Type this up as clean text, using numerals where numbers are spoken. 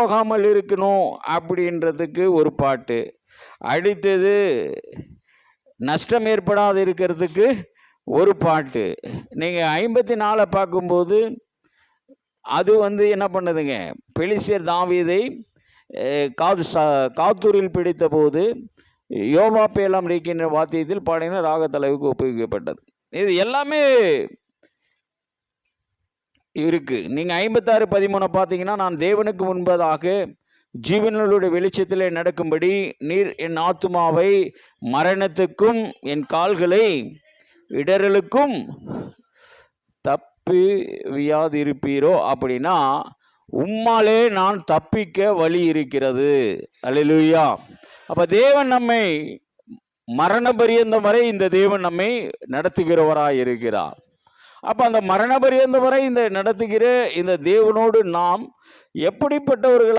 போகாமல் இருக்கணும் அப்படின்றதுக்கு ஒரு பாட்டு, அடுத்தது நஷ்டம் ஏற்படாது இருக்கிறதுக்கு ஒரு பாட்டு. நீங்கள் 54 பார்க்கும்போது அது என்ன பண்ணுதுங்க, பெலிஸ்தியர் தாவீதை காத்தூரில் பிடித்த போது யோவா பேலாம் இருக்கின்ற வாத்தியத்தில் பாடின ராகத்தளவுக்கு ஒப்புவிக்கப்பட்டது. இது எல்லாமே இருக்கு. நீங்கள் 56:13 பார்த்தீங்கன்னா, நான் தேவனுக்கு முன்பதாக ஜீவனுடைய வெளிச்சத்திலே நடக்கும்படி நீர் என் ஆத்துமாவை மரணத்துக்கும் என் கால்களை இடறலுக்கும் தப்பி வியாதிருப்பீரோ அப்படின்னா, உம்மாலே நான் தப்பிக்க வழி இருக்கிறது. அல்லேலூயா. அப்ப தேவன் நம்மை மரண பரியந்தம் வரை இந்த தேவன் நம்மை நடத்துகிறவராய் இருக்கிறார். அப்ப அந்த மரண பரியந்தம் வரை இந்த நடத்துகிற இந்த தேவனோடு நாம் எப்படிப்பட்டவர்கள்